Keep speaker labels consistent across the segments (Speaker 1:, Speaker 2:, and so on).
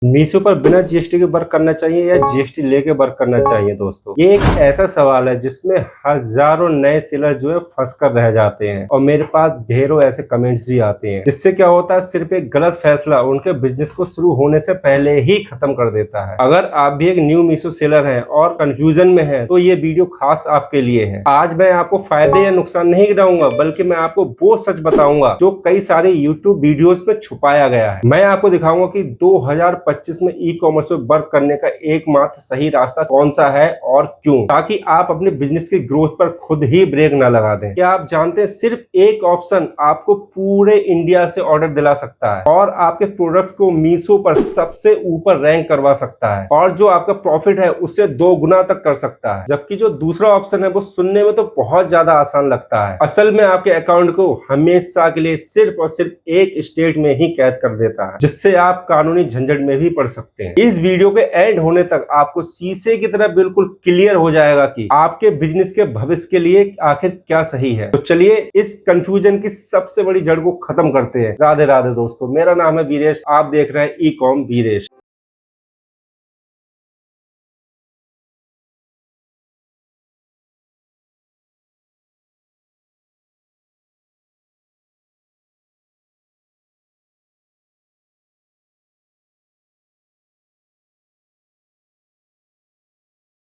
Speaker 1: मीशो पर बिना जीएसटी के वर्क करना चाहिए या जीएसटी लेके वर्क करना चाहिए दोस्तों, ये एक ऐसा सवाल है जिसमें हजारों नए सेलर जो है फंस कर रह जाते हैं और मेरे पास ढेरों ऐसे कमेंट्स भी आते हैं जिससे क्या होता है, सिर्फ एक गलत फैसला उनके बिजनेस को शुरू होने से पहले ही खत्म कर देता है। अगर आप भी एक न्यू मीशो सेलर हैं और कंफ्यूजन में हैं तो ये वीडियो खास आपके लिए है। आज मैं आपको फायदे या नुकसान नहीं गिनाऊंगा, बल्कि मैं आपको वो सच बताऊंगा जो कई सारे यूट्यूब वीडियोस में छुपाया गया है। मैं आपको दिखाऊंगा कि 2025 में ई कॉमर्स में वर्क करने का एकमात्र सही रास्ता कौन सा है और क्यों, ताकि आप अपने बिजनेस की ग्रोथ पर खुद ही ब्रेक ना लगा दें। क्या आप जानते हैं सिर्फ एक ऑप्शन आपको पूरे इंडिया से ऑर्डर दिला सकता है और आपके प्रोडक्ट्स को मीशो पर सबसे ऊपर रैंक करवा सकता है और जो आपका प्रॉफिट है उससे 2 गुना तक कर सकता है। जबकि जो दूसरा ऑप्शन है वो सुनने में तो बहुत ज्यादा आसान लगता है, असल में आपके अकाउंट को हमेशा के लिए सिर्फ और सिर्फ एक स्टेट में ही कैद कर देता है, जिससे आप कानूनी झंझट में भी पड़ सकते हैं। इस वीडियो के एंड होने तक आपको शीशे की तरह बिल्कुल क्लियर हो जाएगा कि आपके बिजनेस के भविष्य के लिए आखिर क्या सही है। तो चलिए इस कंफ्यूजन की सबसे बड़ी जड़ को खत्म करते हैं। राधे राधे दोस्तों, मेरा नाम है वीरेश, आप देख रहे हैं ई कॉम वीरेश।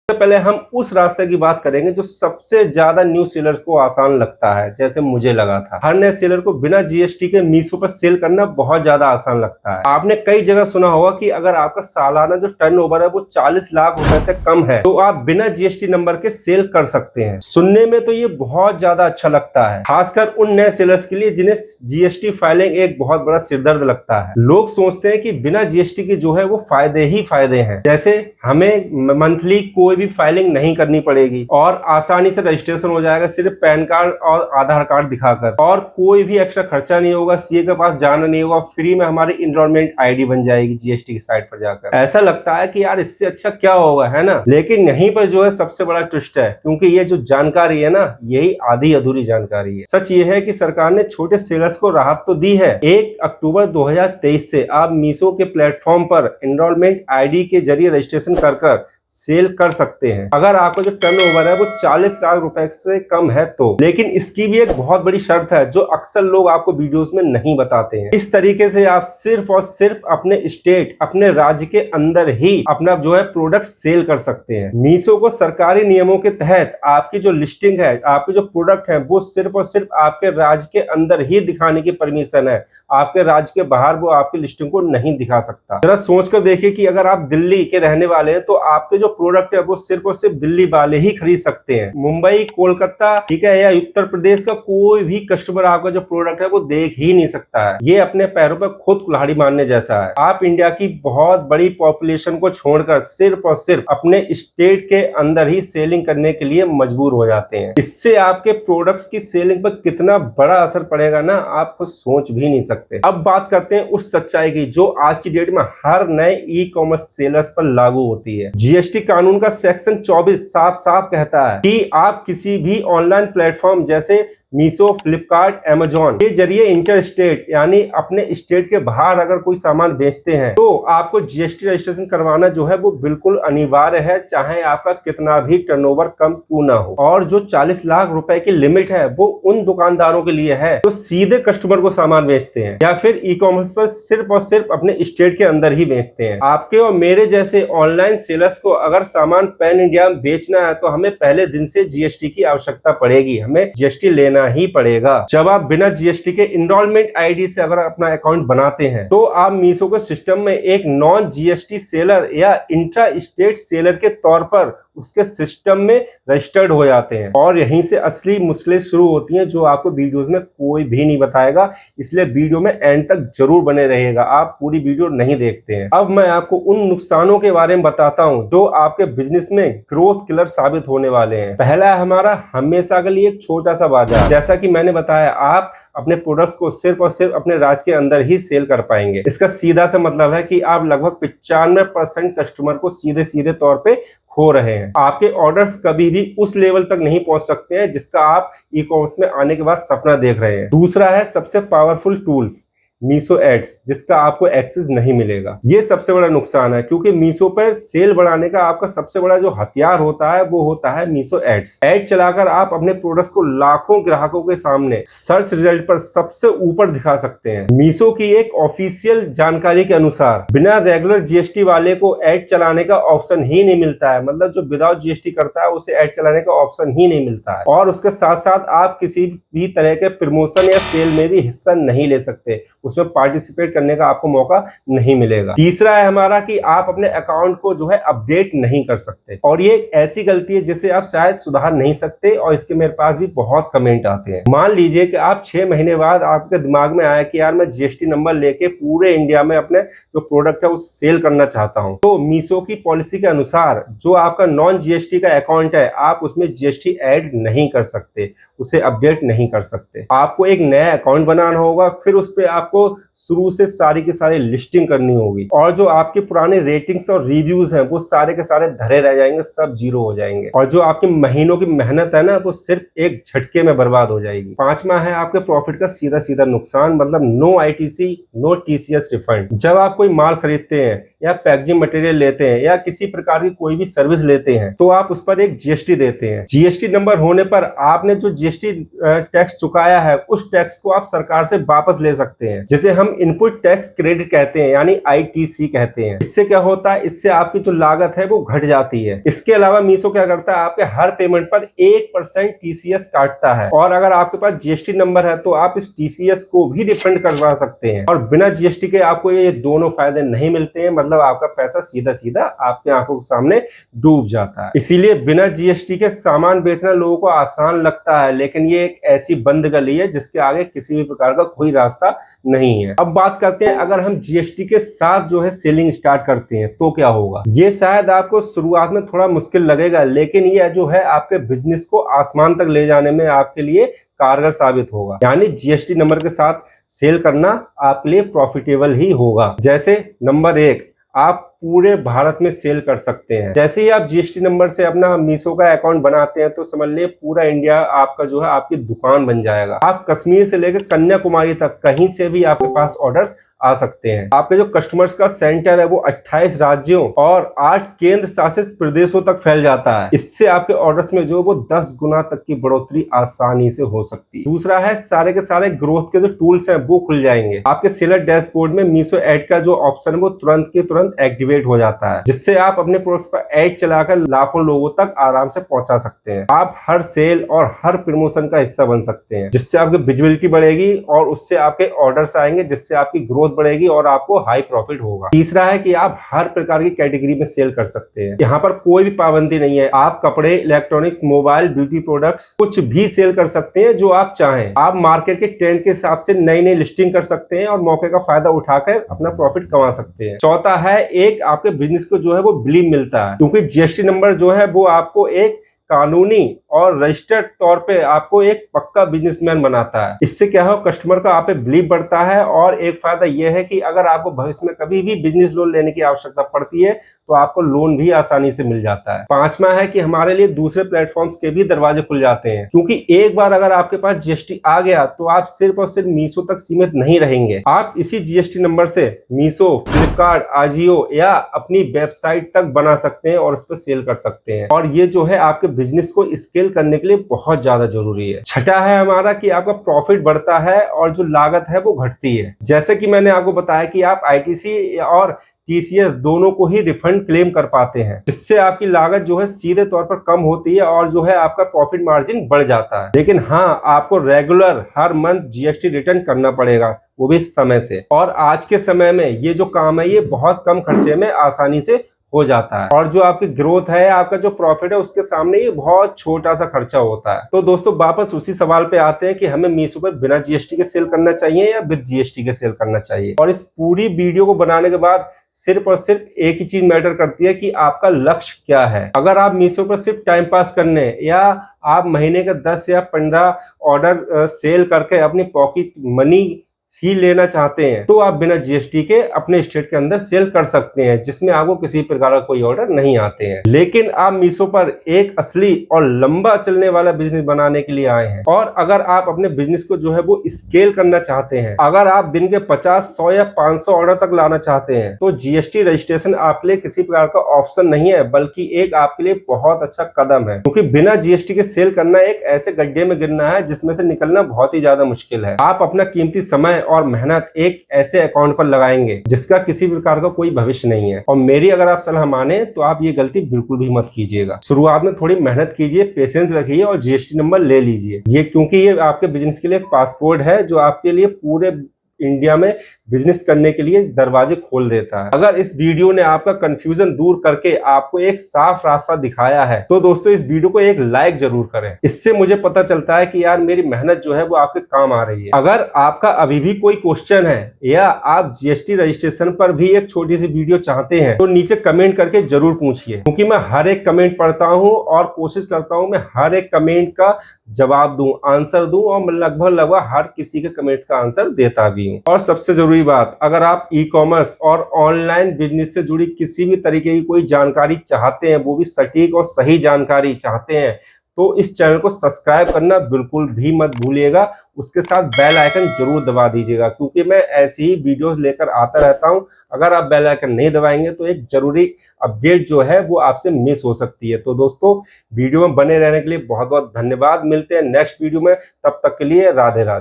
Speaker 1: सबसे पहले हम उस रास्ते की बात करेंगे जो सबसे ज्यादा न्यू सेलर्स को आसान लगता है, जैसे मुझे लगा था। हर नए सेलर को बिना जीएसटी के मीशो पर सेल करना बहुत ज्यादा आसान लगता है। आपने कई जगह सुना होगा कि अगर आपका सालाना जो टर्नओवर है वो 40 लाख रुपए से कम है तो आप बिना जीएसटी नंबर के सेल कर सकते हैं। सुनने में तो ये बहुत ज्यादा अच्छा लगता है, खासकर उन नए सेलर्स के लिए जिन्हें जीएसटी फाइलिंग एक बहुत बड़ा सिरदर्द लगता है। लोग सोचते हैं कि बिना जीएसटी के जो है वो फायदे ही फायदे हैं, जैसे हमें मंथली कोई भी फाइलिंग नहीं करनी पड़ेगी और आसानी से रजिस्ट्रेशन हो जाएगा सिर्फ पैन कार्ड और आधार कार्ड दिखाकर, और कोई भी एक्स्ट्रा खर्चा नहीं होगा, सीए के पास जाना नहीं होगा, फ्री में हमारी इनरोलमेंट आईडी बन जाएगी जीएसटी की साइट पर जाकर। ऐसा लगता है कि यार इससे अच्छा क्या होगा, है ना। लेकिन यहीं पर जो है सबसे बड़ा ट्विस्ट है, क्योंकि ये जो जानकारी है ना, यही आधी अधूरी जानकारी है। सच ये है कि सरकार ने छोटे सेलर्स को राहत तो दी है। 1 अक्टूबर 2023 से आप मीशो के प्लेटफॉर्म पर इनरोलमेंट आईडी के जरिए रजिस्ट्रेशन कर सेल कर सकते हैं अगर आपका जो टर्नओवर है वो 40 लाख रुपए से कम है तो। लेकिन इसकी भी एक बहुत बड़ी शर्त है जो अक्सर लोग आपको वीडियोस में नहीं बताते हैं। इस तरीके से आप सिर्फ और सिर्फ अपने स्टेट, अपने राज्य के अंदर ही अपना जो है प्रोडक्ट सेल कर सकते हैं। मीशो को सरकारी नियमों के तहत आपकी जो लिस्टिंग है, आपके जो प्रोडक्ट है वो सिर्फ और सिर्फ आपके राज्य के अंदर ही दिखाने की परमिशन है। आपके राज्य के बाहर वो आपकी लिस्टिंग को नहीं दिखा सकता। जरा सोच कर देखिए कि अगर आप दिल्ली के रहने वाले हैं तो आपके जो प्रोडक्ट है वो सिर्फ और सिर्फ दिल्ली वाले ही खरीद सकते हैं। मुंबई, कोलकाता, ठीक है, या उत्तर प्रदेश का कोई भी कस्टमर आपका जो प्रोडक्ट है वो देख ही नहीं सकता है। ये अपने पैरों पर खुद कुल्हाड़ी मारने जैसा है। आप इंडिया की बहुत बड़ी पॉपुलेशन को छोड़कर सिर्फ और सिर्फ अपने स्टेट के अंदर ही सेलिंग करने के लिए मजबूर हो जाते हैं। इससे आपके प्रोडक्ट्स की सेलिंग पर कितना बड़ा असर पड़ेगा ना, आप कुछ सोच भी नहीं सकते। अब बात करते हैं उस सच्चाई की जो आज की डेट में हर नए ई कॉमर्स सेलर्स पर लागू होती है। जीएसटी कानून का सेक्शन 24 साफ साफ कहता है कि आप किसी भी ऑनलाइन प्लेटफॉर्म जैसे मीशो, फ्लिपकार्ट, अमेजॉन के जरिए इंटर स्टेट यानी अपने स्टेट के बाहर अगर कोई सामान बेचते हैं तो आपको जीएसटी रजिस्ट्रेशन करवाना जो है वो बिल्कुल अनिवार्य है, चाहे आपका कितना भी टर्नओवर कम क्यों ना हो। और जो 40 लाख रुपए की लिमिट है वो उन दुकानदारों के लिए है जो सीधे कस्टमर को सामान बेचते हैं या फिर ई कॉमर्स पर सिर्फ और सिर्फ अपने स्टेट के अंदर ही बेचते हैं। आपके और मेरे जैसे ऑनलाइन सेलर्स को अगर सामान पैन इंडिया में बेचना है तो हमें पहले दिन से जीएसटी की आवश्यकता पड़ेगी, हमें जीएसटी लेना ही पड़ेगा। जब आप बिना जीएसटी के इनरोलमेंट आईडी से अगर अपना अकाउंट बनाते हैं तो आप मीशो के सिस्टम में एक नॉन जीएसटी सेलर या इंट्रा स्टेट सेलर के तौर पर उसके सिस्टम में रजिस्टर्ड हो जाते हैं और यहीं से असली मुश्किलें शुरू होती हैं जो आपको वीडियोस में कोई भी नहीं बताएगा। इसलिए वीडियो में एंड तक जरूर बने रहिएगा, आप पूरी वीडियो नहीं देखते हैं। अब मैं आपको उन नुकसानों के बारे में बताता हूं जो आपके बिजनेस में ग्रोथ किलर साबित होने वाले हैं। पहला है हमारा हमेशा के लिए एक छोटा सा बाजार। जैसा कि मैंने बताया, आप अपने प्रोडक्ट्स को सिर्फ और सिर्फ अपने राज्य के अंदर ही सेल कर पाएंगे। इसका सीधा सा मतलब है कि आप लगभग 95% कस्टमर को सीधे सीधे तौर पे खो रहे हैं। आपके ऑर्डर्स कभी भी उस लेवल तक नहीं पहुंच सकते हैं जिसका आप ई कॉमर्स में आने के बाद सपना देख रहे हैं। दूसरा है सबसे पावरफुल टूल्स। मीशो एड्स, जिसका आपको एक्सेस नहीं मिलेगा। ये सबसे बड़ा नुकसान है, क्योंकि मीशो पर सेल बढ़ाने का आपका सबसे बड़ा जो हथियार होता है वो होता है मीशो एड्स। एड चलाकर आप अपने प्रोडक्ट्स को लाखों ग्राहकों के सामने सर्च रिजल्ट पर सबसे ऊपर दिखा सकते हैं। मीशो की एक ऑफिशियल जानकारी के अनुसार बिना रेगुलर जीएसटी वाले को एड चलाने का ऑप्शन ही नहीं मिलता है, मतलब जो विदाउट जीएसटी करता है उसे एड चलाने का ऑप्शन ही नहीं मिलता है। और उसके साथ साथ आप किसी भी तरह के प्रमोशन या सेल में भी हिस्सा नहीं ले सकते, उसमें पार्टिसिपेट करने का आपको मौका नहीं मिलेगा। तीसरा है हमारा कि आप अपने अकाउंट को जो है अपडेट नहीं कर सकते, और ये एक ऐसी गलती है जिसे आप शायद सुधार नहीं सकते, और इसके मेरे पास भी बहुत कमेंट आते हैं। मान लीजिए कि आप 6 महीने बाद आपके दिमाग में आया कि यार मैं जीएसटी नंबर लेके पूरे इंडिया में अपने जो प्रोडक्ट है उसे सेल करना चाहता हूं, तो मीशो की पॉलिसी के अनुसार जो आपका नॉन जीएसटी का अकाउंट है आप उसमें जीएसटी ऐड नहीं कर सकते, उसे अपडेट नहीं कर सकते। आपको एक नया अकाउंट बनाना होगा, फिर उस पर आपको शुरू से सारी की सारी लिस्टिंग करनी होगी, और जो आपके पुराने रेटिंग्स और रिव्यूज हैं वो सारे के सारे धरे रह जाएंगे, सब जीरो हो जाएंगे, और जो आपकी महीनों की मेहनत है ना वो सिर्फ एक झटके में बर्बाद हो जाएगी। पांचवा है आपके प्रॉफिट का सीधा सीधा नुकसान, मतलब no ITC no TCS refund. जब आप कोई माल खरीदते हैं या पैकेजिंग मटेरियल लेते हैं या किसी प्रकार की कोई भी सर्विस लेते हैं तो आप उस पर एक जीएसटी देते हैं। जीएसटी नंबर होने पर आपने जो जीएसटी टैक्स चुकाया है उस टैक्स को आप सरकार से वापस ले सकते हैं, जिसे हम इनपुट टैक्स क्रेडिट कहते हैं, यानी आईटीसी कहते हैं। इससे क्या होता है, इससे आपकी जो लागत है वो घट जाती है। इसके अलावा मीशो क्या करता है, आपके हर पेमेंट पर 1% टीसीएस काटता है, और अगर आपके पास जीएसटी नंबर है तो आप इस टीसीएस को भी रिफंड करवा सकते हैं, और बिना जीएसटी के आपको ये दोनों फायदे नहीं मिलते हैं, मतलब आपका पैसा सीधा सीधा आपके आंखों के सामने डूब जाता है। इसीलिए बिना जीएसटी के सामान बेचना लोगों को आसान लगता है, लेकिन ये एक ऐसी बंद गली है जिसके आगे किसी भी प्रकार का कोई रास्ता नहीं है। अब बात करते हैं, अगर हम जीएसटी के साथ जो है सेलिंग स्टार्ट करते हैं तो क्या होगा। ये शायद आपको शुरुआत में थोड़ा मुश्किल लगेगा, लेकिन ये जो है आपके बिजनेस को आसमान तक ले जाने में आपके लिए कारगर साबित होगा। यानी जीएसटी नंबर के साथ सेल करना आपके लिए प्रॉफिटेबल ही होगा। जैसे नंबर 1, आप पूरे भारत में सेल कर सकते हैं। जैसे ही आप जीएसटी नंबर से अपना मीशो का अकाउंट बनाते हैं तो समझ लिए पूरा इंडिया आपका जो है आपकी दुकान बन जाएगा। आप कश्मीर से लेकर कन्याकुमारी तक कहीं से भी आपके पास ऑर्डर्स आ सकते हैं। आपके जो कस्टमर्स का सेंटर है वो 28 राज्यों और 8 केंद्र शासित प्रदेशों तक फैल जाता है। इससे आपके ऑर्डर्स में जो वो 10 गुना तक की बढ़ोतरी आसानी से हो सकती है। दूसरा है, सारे के सारे ग्रोथ के जो टूल्स हैं वो खुल जाएंगे। आपके सेलर डैशबोर्ड में मीशो ऐड का जो ऑप्शन है वो तुरंत के तुरंत एक्टिवेट हो जाता है, जिससे आप अपने प्रोडक्ट्स पर ऐड चलाकर लाखों लोगों तक आराम से पहुंचा सकते हैं। आप हर सेल और हर प्रमोशन का हिस्सा बन सकते हैं, जिससे आपकी विजिबिलिटी बढ़ेगी और उससे आपके ऑर्डर्स आएंगे, जिससे आपकी ग्रोथ बढ़ेगी और आपको हाई प्रॉफिट होगा। तीसरा है कि आप हर प्रकार की कैटेगरी में सेल कर सकते हैं। यहाँ पर कोई भी पाबंदी नहीं है। आप कपड़े, इलेक्ट्रॉनिक्स, मोबाइल, ब्यूटी प्रोडक्ट्स कुछ भी सेल कर सकते हैं जो आप चाहें। आप मार्केट के ट्रेंड के हिसाब से नई नई लिस्टिंग कर सकते हैं और मौके का फायदा उठाकर अपना प्रॉफिट कमा सकते हैं। चौथा है, एक आपके बिजनेस को जो है वो बिलीव मिलता है, क्योंकि जीएसटी नंबर जो है वो आपको एक कानूनी और रजिस्टर्ड तौर पे आपको एक पक्का बिजनेसमैन बनाता है। इससे क्या हो, कस्टमर का आप पे बिलीव बढ़ता है, और एक फायदा यह है कि अगर आपको भविष्य में कभी भी बिजनेस लोन लेने की आवश्यकता पड़ती है तो आपको लोन भी आसानी से मिल जाता है। पांचवा है कि हमारे लिए दूसरे प्लेटफॉर्म्स के भी दरवाजे खुल जाते हैं, क्योंकि एक बार अगर आपके पास जीएसटी आ गया तो आप सिर्फ और सिर्फ मीशो तक सीमित नहीं रहेंगे। आप इसी जीएसटी नंबर से मीशो, फ्लिपकार्ट, आजियो या अपनी वेबसाइट तक बना सकते हैं और उस पर सेल कर सकते हैं, और ये जो है आपके बिजनेस को स्केल करने के लिए बहुत ज्यादा जरूरी है। छठा है हमारा कि आपका प्रॉफिट बढ़ता है और जो लागत है वो घटती है। जैसे कि मैंने आपको बताया कि आप आईटीसी और टीसीएस दोनों को ही रिफंड क्लेम कर पाते हैं, जिससे आपकी लागत जो है सीधे तौर पर कम होती है और जो है आपका प्रॉफिट मार्जिन बढ़ जाता है। लेकिन हाँ, आपको रेगुलर हर मंथ जीएसटी रिटर्न करना पड़ेगा, वो भी समय से। और आज के समय में ये जो काम है ये बहुत कम खर्चे में आसानी से हो जाता है, और जो आपकी ग्रोथ है, आपका जो प्रॉफिट है, उसके सामने ये बहुत छोटा सा खर्चा होता है। तो दोस्तों वापस उसी सवाल पे आते हैं कि हमें मीशो पर बिना जीएसटी के सेल करना चाहिए या विद जीएसटी के सेल करना चाहिए। और इस पूरी वीडियो को बनाने के बाद सिर्फ और सिर्फ एक ही चीज मैटर करती है कि आपका लक्ष्य क्या है। अगर आप मीशो पर सिर्फ टाइम पास करने या आप महीने का 10 या 15 ऑर्डर सेल करके अपनी पॉकेट मनी सील लेना चाहते हैं तो आप बिना जीएसटी के अपने स्टेट के अंदर सेल कर सकते हैं, जिसमें आपको किसी प्रकार का कोई ऑर्डर नहीं आते हैं। लेकिन आप मीशो पर एक असली और लंबा चलने वाला बिजनेस बनाने के लिए आए हैं, और अगर आप अपने बिजनेस को जो है वो स्केल करना चाहते हैं, अगर आप दिन के 50, 100 या 500 ऑर्डर तक लाना चाहते हैं, तो जीएसटी रजिस्ट्रेशन आपके लिए किसी प्रकार का ऑप्शन नहीं है, बल्कि एक आपके लिए बहुत अच्छा कदम है। क्योंकि बिना जीएसटी के सेल करना एक ऐसे गड्ढे में गिरना है जिसमें से निकलना बहुत ही ज्यादा मुश्किल है। आप अपना कीमती समय और मेहनत एक ऐसे अकाउंट पर लगाएंगे जिसका किसी प्रकार का कोई भविष्य नहीं है, और मेरी अगर आप सलाह माने तो आप ये गलती बिल्कुल भी मत कीजिएगा। शुरुआत में थोड़ी मेहनत कीजिए, पेशेंस रखिए और जीएसटी नंबर ले लीजिए, ये क्योंकि ये आपके बिजनेस के लिए पासपोर्ट है जो आपके लिए पूरे इंडिया में बिजनेस करने के लिए दरवाजे खोल देता है। अगर इस वीडियो ने आपका कंफ्यूजन दूर करके आपको एक साफ रास्ता दिखाया है तो दोस्तों इस वीडियो को एक लाइक जरूर करें। इससे मुझे पता चलता है कि यार मेरी मेहनत जो है वो आपके काम आ रही है। अगर आपका अभी भी कोई क्वेश्चन है या आप जीएसटी रजिस्ट्रेशन पर भी एक छोटी सी वीडियो चाहते हैं तो नीचे कमेंट करके जरूर पूछिए, क्योंकि मैं हर एक कमेंट पढ़ता हूं और कोशिश करता हूं मैं हर एक कमेंट का जवाब दूं, आंसर दूं, और मैं लगभग हर किसी के कमेंट्स का आंसर देता भी हूं। और सबसे जरूरी बात, अगर आप ई कॉमर्स और ऑनलाइन बिजनेस से जुड़ी किसी भी तरीके की कोई जानकारी चाहते हैं, वो भी सटीक और सही जानकारी चाहते हैं, तो इस चैनल को सब्सक्राइब करना बिल्कुल भी मत भूलिएगा। उसके साथ बेल आइकन जरूर दबा दीजिएगा, क्योंकि मैं ऐसी ही वीडियोस लेकर आता रहता हूं। अगर आप बेल आइकन नहीं दबाएंगे तो एक जरूरी अपडेट जो है वो आपसे मिस हो सकती है। तो दोस्तों वीडियो में बने रहने के लिए बहुत बहुत धन्यवाद। मिलते हैं नेक्स्ट वीडियो में, तब तक के लिए राधे राधे।